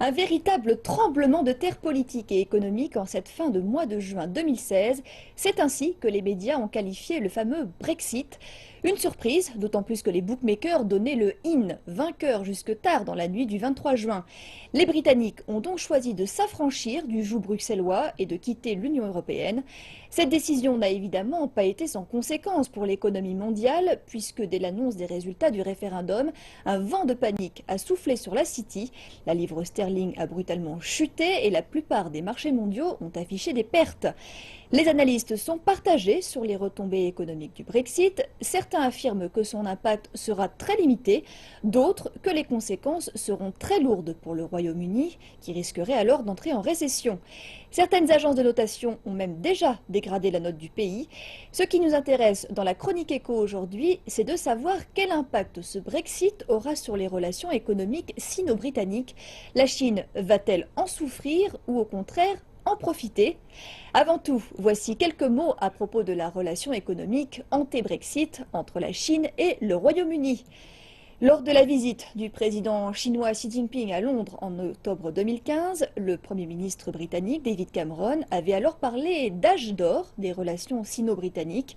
Un véritable tremblement de terre politique et économique en cette fin de mois de juin 2016. C'est ainsi que les médias ont qualifié le fameux Brexit. Une surprise, d'autant plus que les bookmakers donnaient le in vainqueur jusque tard dans la nuit du 23 juin. Les Britanniques ont donc choisi de s'affranchir du joug bruxellois et de quitter l'Union européenne. Cette décision n'a évidemment pas été sans conséquences pour l'économie mondiale, puisque dès l'annonce des résultats du référendum, un vent de panique a soufflé sur la City. La livre sterling a brutalement chuté et la plupart des marchés mondiaux ont affiché des pertes. Les analystes sont partagés sur les retombées économiques du Brexit. Certains affirment que son impact sera très limité, d'autres que les conséquences seront très lourdes pour le Royaume-Uni, qui risquerait alors d'entrer en récession. Certaines agences de notation ont même déjà dégradé la note du pays. Ce qui nous intéresse dans la chronique éco aujourd'hui, c'est de savoir quel impact ce Brexit aura sur les relations économiques sino-britanniques. La Chine va-t-elle en souffrir ou au contraire en profiter? Avant tout, voici quelques mots à propos de la relation économique anté-Brexit entre la Chine et le Royaume-Uni. Lors de la visite du président chinois Xi Jinping à Londres en octobre 2015, le Premier ministre britannique David Cameron avait alors parlé d'âge d'or des relations sino-britanniques.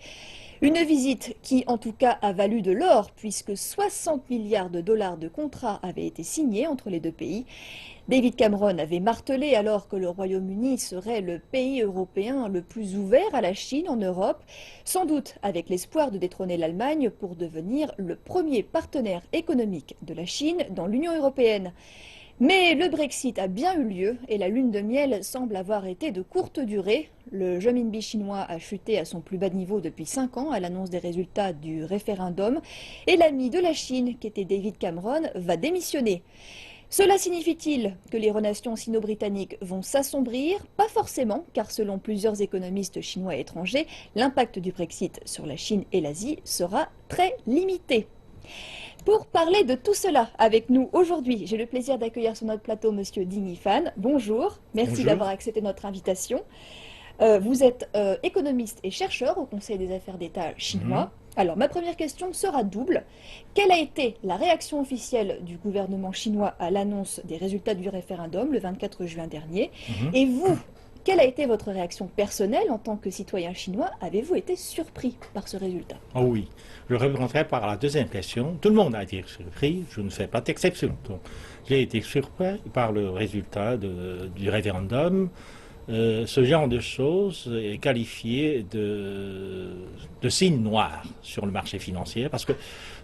Une visite qui en tout cas a valu de l'or puisque 60 milliards de dollars de contrats avaient été signés entre les deux pays. David Cameron avait martelé alors que le Royaume-Uni serait le pays européen le plus ouvert à la Chine en Europe, sans doute avec l'espoir de détrôner l'Allemagne pour devenir le premier partenaire économique de la Chine dans l'Union européenne. Mais le Brexit a bien eu lieu et la lune de miel semble avoir été de courte durée. Le renminbi chinois a chuté à son plus bas niveau depuis 5 ans à l'annonce des résultats du référendum et l'ami de la Chine, qui était David Cameron, va démissionner. Cela signifie-t-il que les relations sino-britanniques vont s'assombrir? Pas forcément, car selon plusieurs économistes chinois et étrangers, l'impact du Brexit sur la Chine et l'Asie sera très limité. Pour parler de tout cela avec nous aujourd'hui, j'ai le plaisir d'accueillir sur notre plateau Monsieur Ding Yifan. Bonjour, merci Bonjour. d'avoir accepté notre invitation. Vous êtes économiste et chercheur au Conseil des affaires d'État Mhm. chinois. Alors, ma première question sera double. Quelle a été la réaction officielle du gouvernement chinois à l'annonce des résultats du référendum le 24 juin dernier? Mhm. Et vous, quelle a été votre réaction personnelle en tant que citoyen chinois? Avez-vous été surpris par ce résultat? Oh oui, je répondrai par la deuxième question. Tout le monde a été surpris, je ne fais pas d'exception. Donc, j'ai été surpris par le résultat du référendum. Ce genre de choses est qualifié de signe noir sur le marché financier parce que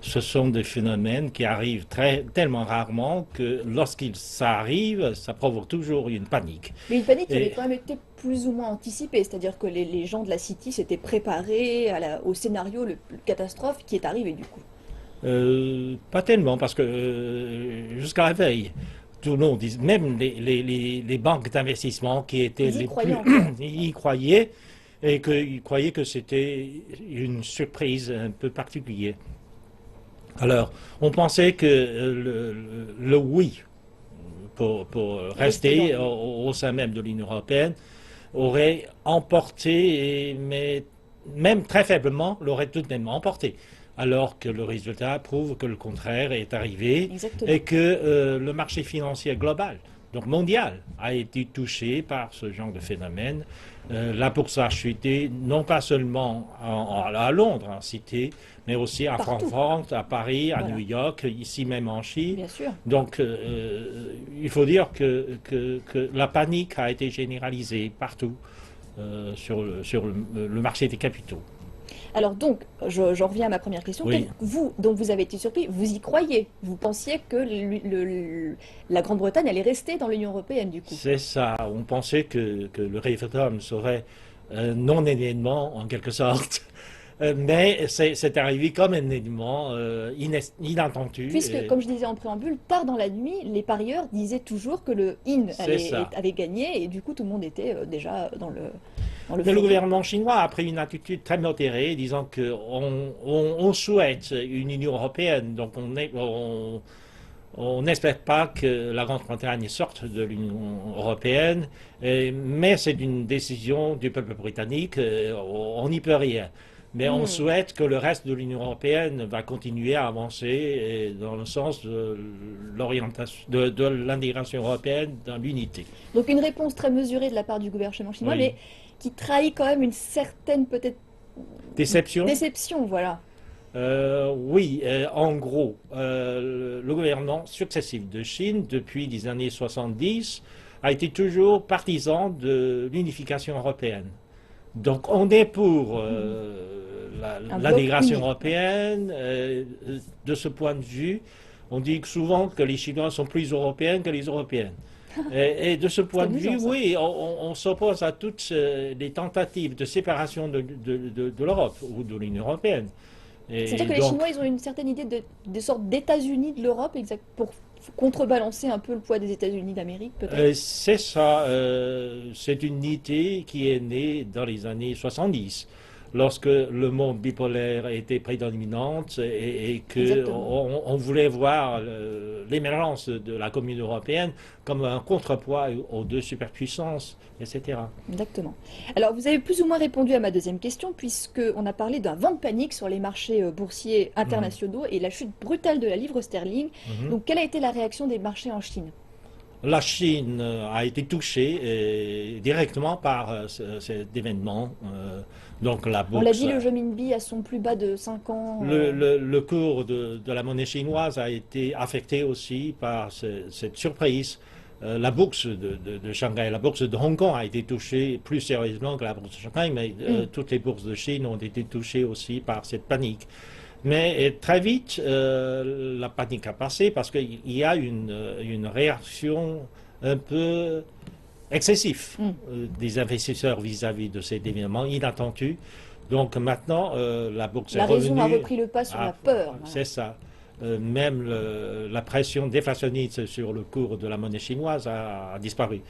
ce sont des phénomènes qui arrivent tellement rarement que lorsqu'ils arrivent, ça provoque toujours une panique. Mais une panique qui avait Et quand même été plus ou moins anticipée, c'est-à-dire que les gens de la City s'étaient préparés au scénario le catastrophe qui est arrivé du coup. Pas tellement, parce que jusqu'à la veille, tout le monde, même les banques d'investissement qui étaient Ils y les croyaient plus, encore. y croyaient, et qu'ils croyaient que c'était une surprise un peu particulière. Alors, on pensait que le oui pour Rester dans rester l'Union. au sein même de l'Union européenne aurait emporté, mais même très faiblement, l'aurait tout de même emporté. Alors que le résultat prouve que le contraire est arrivé et Exactement. que le marché financier global, donc mondial, a été touché par ce genre de phénomène. La bourse a chuté non pas seulement à Londres, en cité, mais aussi à Partout. Francfort, à Paris, à New Voilà. York, ici même en Chine. Bien sûr. Donc, il faut dire que la panique a été généralisée partout sur le marché des capitaux. Alors donc, j'en reviens à ma première question. Oui, Vous, donc vous avez été surpris, vous y croyez. Vous pensiez que la Grande-Bretagne allait rester dans l'Union européenne du coup. c'est ça. On pensait que le référendum serait un non-événement en quelque sorte. Mais c'est arrivé comme un événement inattendu. Puisque, comme je disais en préambule, tard dans la nuit, les parieurs disaient toujours que le in C'est ça. avait gagné et du coup tout le monde était déjà dans Mais le l'euphorie. gouvernement chinois a pris une attitude très modérée, disant qu'on souhaite une Union européenne, donc on n'espère pas que la Grande-Bretagne sorte de l'Union européenne, mais c'est une décision du peuple britannique, on n'y peut rien. Mais on souhaite que le reste de l'Union européenne va continuer à avancer dans le sens de l'orientation, de l'intégration européenne dans l'unité. Donc une réponse très mesurée de la part du gouvernement chinois, Oui. mais qui trahit quand même une certaine peut-être Déception? déception, voilà. Oui, en gros, le gouvernement successif de Chine, depuis les années 70, a été toujours partisan de l'unification européenne. Donc on est pour l'intégration européenne. De ce point de vue, on dit souvent que les Chinois sont plus européens que les Européennes. Et de ce point de vue, oui, on s'oppose à toutes les tentatives de séparation de l'Europe ou de l'Union européenne. C'est-à-dire que les Chinois, ils ont une certaine idée de sorte d'États-Unis de l'Europe, pour contrebalancer un peu le poids des États-Unis d'Amérique, peut-être? C'est ça. C'est une idée qui est née dans les années 70, lorsque le monde bipolaire était prédominante et qu'on voulait voir l'émergence de la communauté européenne comme un contrepoids aux deux superpuissances, etc. Exactement. Alors, vous avez plus ou moins répondu à ma deuxième question, puisqu'on a parlé d'un vent de panique sur les marchés boursiers internationaux et la chute brutale de la livre sterling. Donc, quelle a été la réaction des marchés en Chine? La Chine a été touchée directement par cet événement. Donc la bourse, on l'a dit, le renminbi à son plus bas de 5 ans. Le cours de la monnaie chinoise a été affecté aussi par cette surprise. La bourse de Shanghai, la bourse de Hong Kong a été touchée plus sérieusement que la bourse de Shanghai, mais toutes les bourses de Chine ont été touchées aussi par cette panique. Mais très vite, la panique a passé parce qu'il y a une réaction un peu excessive des investisseurs vis-à-vis de cet événement inattendu. Donc maintenant, la bourse est revenue. La raison a repris le pas sur la peur. C'est ça. Même la pression déflationniste sur le cours de la monnaie chinoise a disparu.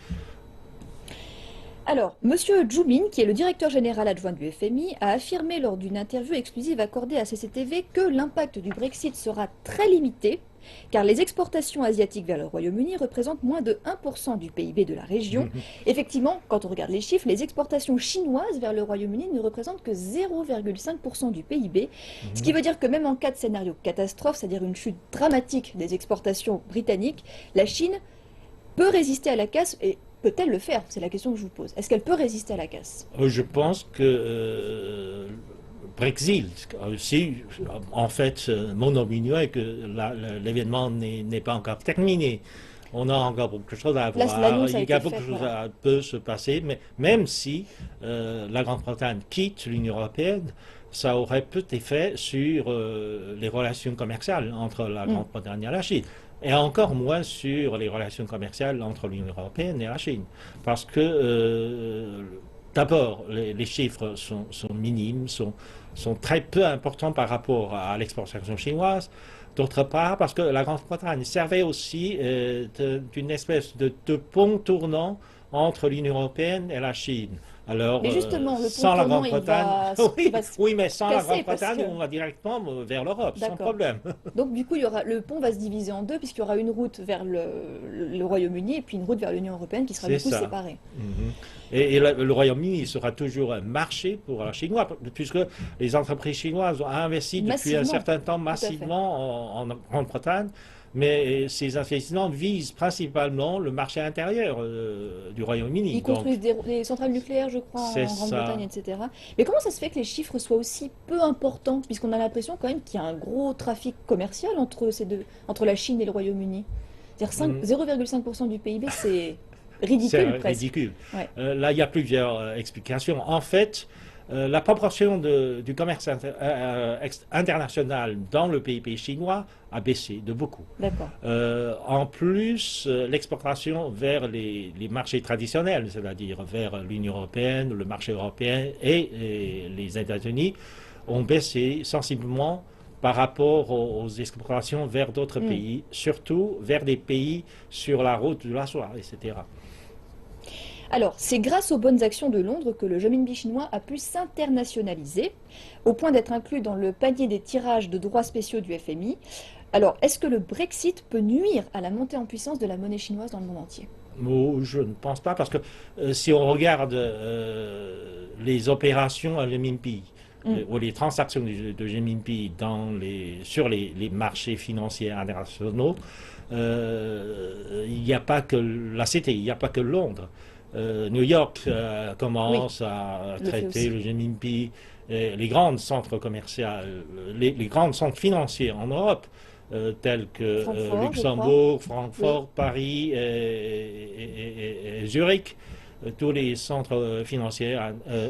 Alors, Monsieur Zhu Min, qui est le directeur général adjoint du FMI, a affirmé lors d'une interview exclusive accordée à CCTV que l'impact du Brexit sera très limité, car les exportations asiatiques vers le Royaume-Uni représentent moins de 1% du PIB de la région. Effectivement, quand on regarde les chiffres, les exportations chinoises vers le Royaume-Uni ne représentent que 0,5% du PIB, ce qui veut dire que même en cas de scénario catastrophe, c'est-à-dire une chute dramatique des exportations britanniques, la Chine peut résister à la casse et peut-elle le faire? C'est la question que je vous pose. Est-ce qu'elle peut résister à la casse? Je pense que Brexit aussi, en fait, mon opinion est que l'événement n'est pas encore terminé. On a encore beaucoup de choses à voir. Il y a beaucoup de choses qui peuvent se passer, mais même si la Grande-Bretagne quitte l'Union européenne, ça aurait peu d'effet sur les relations commerciales entre la Grande-Bretagne et la Chine. Et encore moins sur les relations commerciales entre l'Union européenne et la Chine. Parce que, d'abord, les chiffres sont minimes, sont très peu importants par rapport à l'exportation chinoise. D'autre part, parce que la Grande-Bretagne servait aussi d'une espèce de pont tournant entre l'Union européenne et la Chine. Alors, mais justement, le sans la Grande-Bretagne, oui, mais sans la casser, Grande-Bretagne, on va directement vers l'Europe, sans problème. Donc, du coup, le pont va se diviser en deux, puisqu'il y aura une route vers le Royaume-Uni et puis une route vers l'Union européenne qui sera du coup séparée. Et le Royaume-Uni sera toujours un marché pour la Chinois, puisque les entreprises chinoises ont investi depuis un certain temps massivement en Grande-Bretagne. Mais ces investissements visent principalement le marché intérieur du Royaume-Uni. Ils construisent des centrales nucléaires, je crois, en Grande-Bretagne, etc. Mais comment ça se fait que les chiffres soient aussi peu importants, puisqu'on a l'impression quand même qu'il y a un gros trafic commercial entre la Chine et le Royaume-Uni? C'est-à-dire 0,5% du PIB, c'est ridicule presque. C'est ridicule. Là, il y a plusieurs explications. En fait, la proportion du commerce international dans le PIB chinois a baissé de beaucoup. En plus, l'exportation vers les marchés traditionnels, c'est-à-dire vers l'Union européenne, le marché européen et les États-Unis, ont baissé sensiblement par rapport aux exportations vers d'autres pays, surtout vers des pays sur la route de la soie, etc. Alors, c'est grâce aux bonnes actions de Londres que le renminbi chinois a pu s'internationaliser, au point d'être inclus dans le panier des tirages de droits spéciaux du FMI. Alors, est-ce que le Brexit peut nuire à la montée en puissance de la monnaie chinoise dans le monde entier? Je ne pense pas, parce que si on regarde les opérations à renminbi, ou les transactions de Jinping sur les marchés financiers internationaux, il n'y a pas que la Cité, il n'y a pas que Londres. New York Oui, commence à le fait traiter aussi. le Jinping, les grands centres commerciaux, les grands centres financiers en Europe, tels que Francfort, je crois. Luxembourg, Oui. Francfort, Paris et Zurich, tous les centres financiers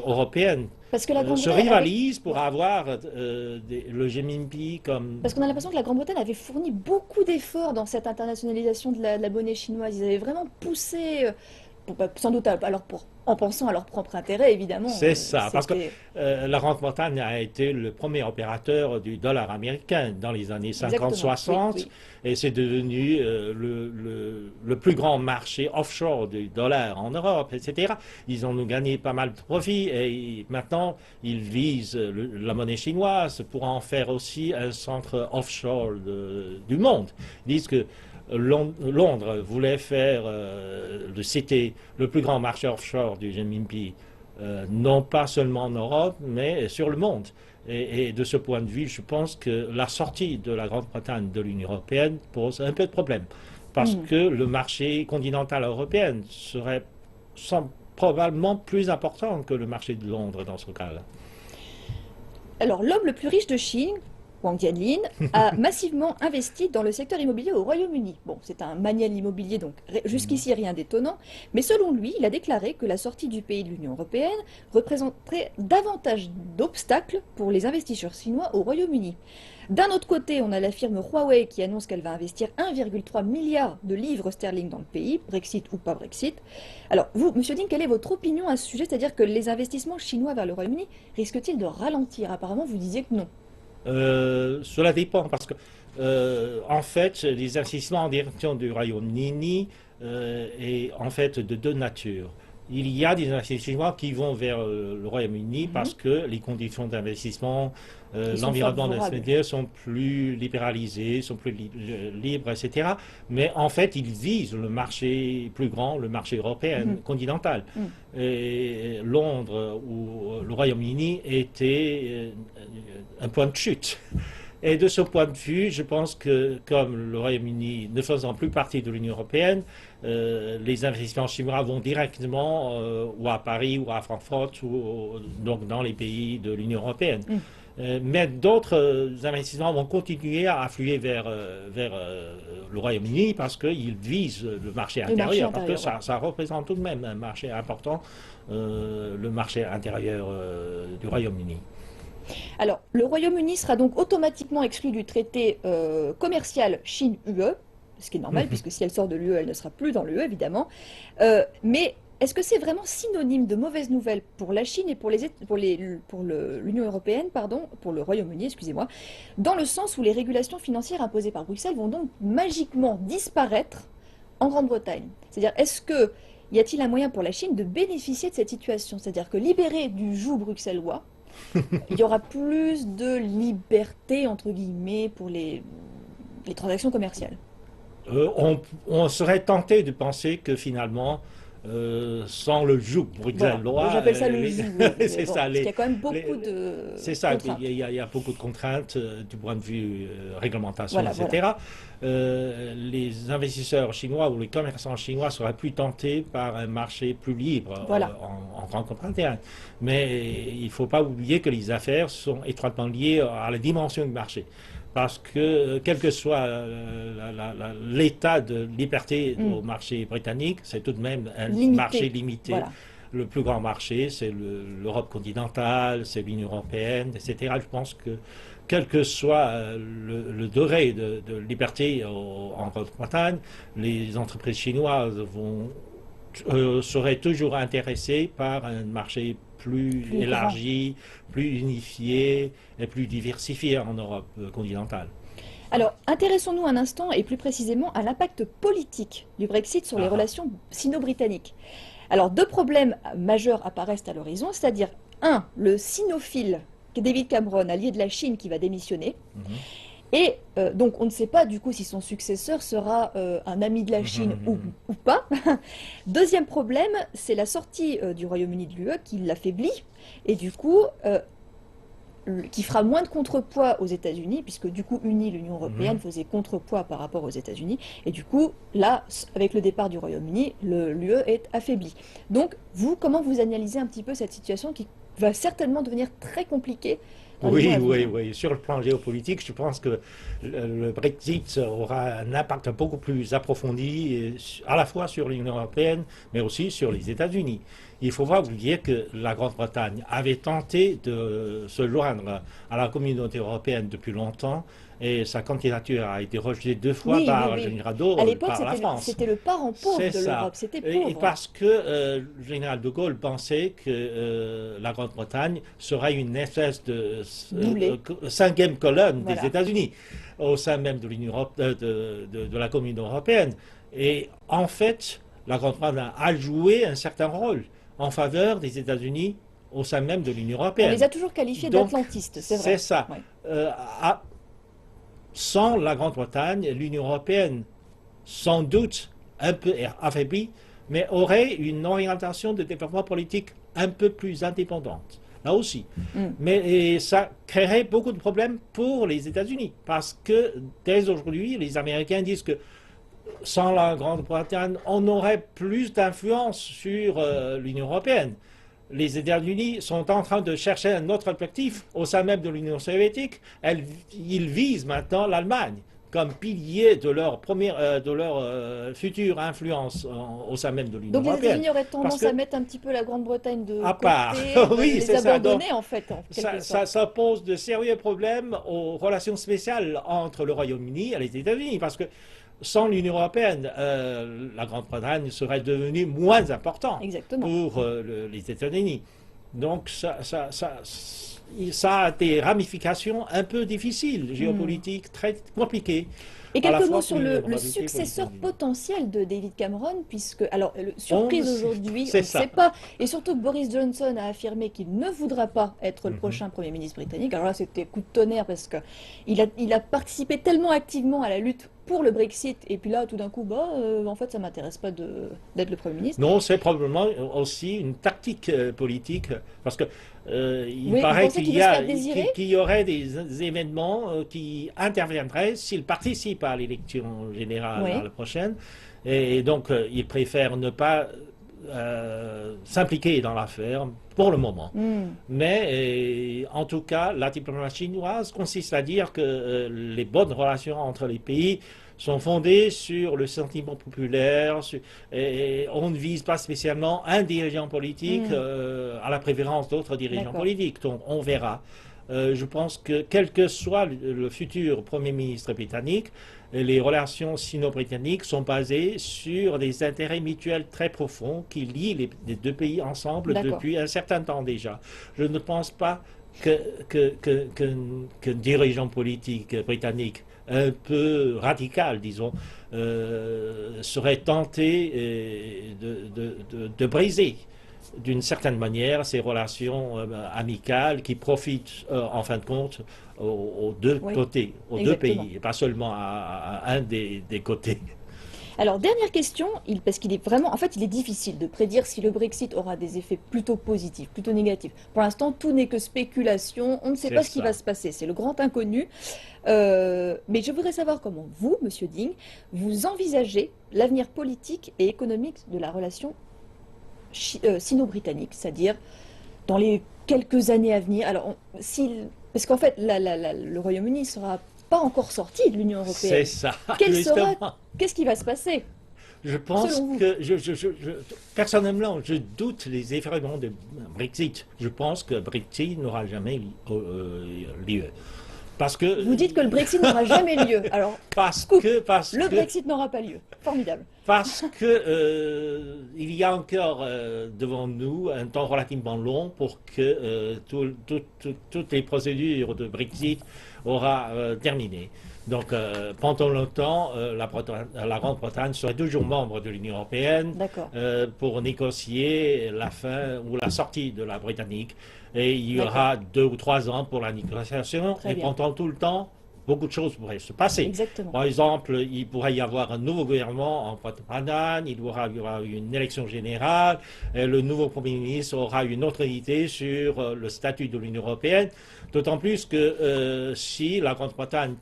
européens Parce que la se Grande-Bretagne avait... rivalisent pour Ouais. avoir le Jinping comme... Parce qu'on a l'impression que la Grande-Bretagne avait fourni beaucoup d'efforts dans cette internationalisation de la monnaie chinoise. Ils avaient vraiment poussé, sans doute en pensant à leur propre intérêt, évidemment. C'est ça, parce que C'était la Grande-Bretagne a été le premier opérateur du dollar américain dans les années exactement, oui, 50-60 oui. et c'est devenu le plus grand marché offshore du dollar en Europe, etc. Ils ont gagné pas mal de profits et maintenant ils visent la monnaie chinoise pour en faire aussi un centre offshore du monde. Ils disent que Londres voulait faire c'était le plus grand marché offshore du Jinping, non pas seulement en Europe, mais sur le monde. Et de ce point de vue, je pense que la sortie de la Grande-Bretagne de l'Union européenne pose un peu de problème. Parce Hmm. que le marché continental européen serait probablement plus important que le marché de Londres dans ce cas-là. Alors, l'homme le plus riche de Chine, Wang Tianlin, a massivement investi dans le secteur immobilier au Royaume-Uni. Bon, c'est un magnat immobilier, donc jusqu'ici rien d'étonnant, mais selon lui, il a déclaré que la sortie du pays de l'Union européenne représenterait davantage d'obstacles pour les investisseurs chinois au Royaume-Uni. D'un autre côté, on a la firme Huawei qui annonce qu'elle va investir 1,3 milliard de livres sterling dans le pays, Brexit ou pas Brexit. Alors, vous, Monsieur Ding, quelle est votre opinion à ce sujet? C'est-à-dire que les investissements chinois vers le Royaume-Uni risquent-ils de ralentir? Apparemment, vous disiez que non. Cela dépend parce que, en fait, les investissements en direction du Royaume-Uni est en fait de deux natures. Il y a des investissements qui vont vers le Royaume-Uni parce Mhm. que les conditions d'investissement, Ils sont l'environnement favorables. d'investissement sont plus libéralisés, sont plus libres, etc. Mais en fait, ils visent le marché plus grand, le marché européen, Mhm. continental. Mhm. Et Londres ou le Royaume-Uni étaient un point de chute. Et de ce point de vue, je pense que comme le Royaume-Uni ne faisant plus partie de l'Union européenne, les investissements chinois vont directement ou à Paris ou à Francfort ou donc dans les pays de l'Union européenne. Mhm. Mais d'autres investissements vont continuer à affluer vers le Royaume-Uni parce qu'ils visent le marché Le marché intérieur, parce que intérieur, ouais. ça représente tout de même un marché important, le marché intérieur du Royaume-Uni. Alors, le Royaume-Uni sera donc automatiquement exclu du traité commercial Chine-UE, ce qui est normal, puisque si elle sort de l'UE, elle ne sera plus dans l'UE, évidemment. Mais est-ce que c'est vraiment synonyme de mauvaises nouvelles pour la Chine et pour l'Union européenne, pardon, pour le Royaume-Uni, excusez-moi, dans le sens où les régulations financières imposées par Bruxelles vont donc magiquement disparaître en Grande-Bretagne? C'est-à-dire, y a-t-il un moyen pour la Chine de bénéficier de cette situation? C'est-à-dire que libérée du joug bruxellois, il y aura plus de liberté, entre guillemets, pour les transactions commerciales. On serait tenté de penser que finalement, sans le joug Voilà, bruxellois, j'appelle ça le joug, oui, mais c'est bon, ça, parce qu'il y a quand même beaucoup les- de c'est ça, contraintes. il y a beaucoup de contraintes du point de vue réglementation, Voilà, voilà. etc. Les investisseurs chinois ou les commerçants chinois seraient plus tentés par un marché plus libre Voilà. en Grande-Bretagne. Mais il ne faut pas oublier que les affaires sont étroitement liées à la dimension du marché. Parce que, quel que soit l'état de liberté Hmm. au marché britannique, c'est tout de même un marché Limité. limité. Voilà. Le plus grand marché, c'est l'Europe continentale, c'est l'Union européenne, etc. Je pense que, quel que soit le degré de liberté en Grande-Bretagne, les entreprises chinoises seraient toujours intéressées par un marché plus Plus grand. élargi, plus unifié et plus diversifié en Europe continentale. Alors, intéressons-nous un instant, et plus précisément, à l'impact politique du Brexit sur les Ah, relations sino-britanniques. Alors, deux problèmes majeurs apparaissent à l'horizon, c'est-à-dire, un, le sinophile David Cameron, allié de la Chine, qui va démissionner. mhm. Et donc, on ne sait pas du coup si son successeur sera un ami de la Chine ou pas. Deuxième problème, c'est la sortie du Royaume-Uni de l'UE qui l'affaiblit. Et du coup, qui fera moins de contrepoids aux États-Unis, puisque du coup, unie, l'Union européenne faisait contrepoids par rapport aux États-Unis. Et du coup, là, avec le départ du Royaume-Uni, l'UE est affaiblie. Donc, vous, comment vous analysez un petit peu cette situation qui va certainement devenir très compliquée dans les mois Oui, à oui, venir? oui. Sur le plan géopolitique, je pense que le Brexit aura un impact beaucoup plus approfondi, à la fois sur l'Union européenne, mais aussi sur les États-Unis. Il ne faut pas oublier que la Grande-Bretagne avait tenté de se joindre à la communauté européenne depuis longtemps, et sa candidature a été rejetée 2 fois Oui, oui, par le oui. général de À Gaulle, l'époque, par la France. c'était le parent pauvre C'est de ça. l'Europe, c'était Et pauvre. parce que le général de Gaulle pensait que la Grande-Bretagne serait une espèce de Boulet. cinquième colonne des Voilà. États-Unis au sein même de l'Union de la Communauté européenne. Et en fait, la Grande-Bretagne a joué un certain rôle en faveur des États-Unis au sein même de l'Union On les européenne. a toujours qualifiés Donc, d'atlantistes, c'est c'est vrai. ça. Ouais. Euh, à- Sans la Grande-Bretagne, l'Union européenne, sans doute un peu affaiblie, mais aurait une orientation de développement politique un peu plus indépendante. Là aussi. Mm. Mais ça créerait beaucoup de problèmes pour les États-Unis, parce que dès aujourd'hui, les Américains disent que sans la Grande-Bretagne, on aurait plus d'influence sur l'Union européenne. Les États-Unis sont en train de chercher un autre objectif au sein même de l'Union soviétique. Ils visent maintenant l'Allemagne comme pilier de leur future influence au sein même de l'Union Donc les européenne. États-Unis auraient Parce tendance que, à mettre un petit peu la Grande-Bretagne de à part, côté, de oui, les c'est ça. Donc, abandonner en fait, en quelque sorte. ça pose de sérieux problèmes aux relations spéciales entre le Royaume-Uni et les États-Unis, parce que sans l'Union européenne, la Grande-Bretagne serait devenue moins importante Exactement. pour les États-Unis. Donc ça a des ramifications un peu difficiles, géopolitiques, très compliquées. Et À la quelques mots fois sur pour l'Union le européenne et pour les successeur États-Unis. potentiel de David Cameron, puisque, alors, On surprise ne sait- aujourd'hui, on C'est ne sait ça. pas, et surtout que Boris Johnson a affirmé qu'il ne voudra pas être le Mhm. prochain Premier ministre britannique. Alors là, c'était coup de tonnerre parce que il a participé tellement activement à la lutte pour le Brexit, et puis là, tout d'un coup, en fait, ça m'intéresse pas d'être le Premier ministre. Non, c'est probablement aussi une tactique politique, parce que il Oui, vous paraît pensez qu'il veut se faire désirer? qu'il y aurait des événements qui interviendraient s'il participe à l'élection générale Oui. la prochaine, et donc il préfère ne pas s'impliquer dans l'affaire pour le moment. Hmm. Mais en tout cas, la diplomatie chinoise consiste à dire que les bonnes relations entre les pays sont fondées sur le sentiment populaire, et on ne vise pas spécialement un dirigeant politique à la préférence d'autres dirigeants D'accord. politiques. Donc on verra. Je pense que quel que soit le futur Premier ministre britannique, les relations sino-britanniques sont basées sur des intérêts mutuels très profonds qui lient les deux pays ensemble D'accord. depuis un certain temps déjà. Je ne pense pas qu'un dirigeant politique britannique un peu radical, disons, serait tenté de briser d'une certaine manière ces relations amicales qui profitent en fin de compte aux deux Oui, côtés, aux deux exactement. pays, et pas seulement à un des côtés. Alors, dernière question, parce qu'il est vraiment, en fait, il est difficile de prédire si le Brexit aura des effets plutôt positifs, plutôt négatifs. Pour l'instant, tout n'est que spéculation, on ne sait C'est pas ce qui va ça. se passer, c'est le grand inconnu. Mais je voudrais savoir comment vous, Monsieur Ding, vous envisagez l'avenir politique et économique de la relation sino-britannique, c'est-à-dire dans les quelques années à venir. Alors, parce qu'en fait, le Royaume-Uni ne sera pas encore sorti de l'Union C'est européenne. ça, Quel sera, justement. qu'est-ce qui va se passer, Je pense selon vous? que, personnellement, je doute les effrayements de Brexit. Je pense que Brexit n'aura jamais lieu. Parce que, Vous dites que le Brexit n'aura jamais lieu. Alors, scoop, le Brexit n'aura pas lieu. Formidable. Parce que il y a encore devant nous un temps relativement long pour que toutes les procédures de Brexit aura terminé. Donc pendant longtemps, la Grande-Bretagne serait toujours membre de l'Union européenne D'accord. pour négocier la fin ou la sortie de la Britannique. Et il y D'accord. aura 2 ou 3 ans pour la négociation. Très Et bien. pendant tout le temps, beaucoup de choses pourraient se passer. Exactement. Par exemple, il pourrait y avoir un nouveau gouvernement en Guatemala, il y aura une élection générale, et le nouveau Premier ministre aura une autre idée sur le statut de l'Union européenne, d'autant plus que si la Grande-Bretagne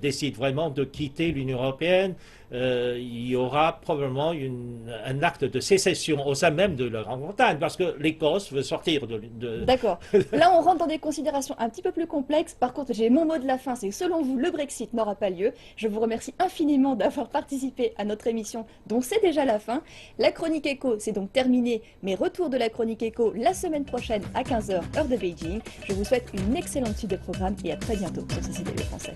décide vraiment de quitter l'Union européenne, il y aura probablement un acte de sécession au sein même de la Grande-Bretagne, parce que l'Écosse veut sortir de... D'accord. Là, on rentre dans des considérations un petit peu plus complexes. Par contre, j'ai mon mot de la fin, c'est que selon vous, le Brexit n'aura pas lieu. Je vous remercie infiniment d'avoir participé à notre émission, dont c'est déjà la fin. La chronique éco, c'est donc terminé, mais retour de la chronique éco la semaine prochaine à 15 h, heure de Beijing. Je vous souhaite une excellente suite de programme et à très bientôt sur CCTV Français.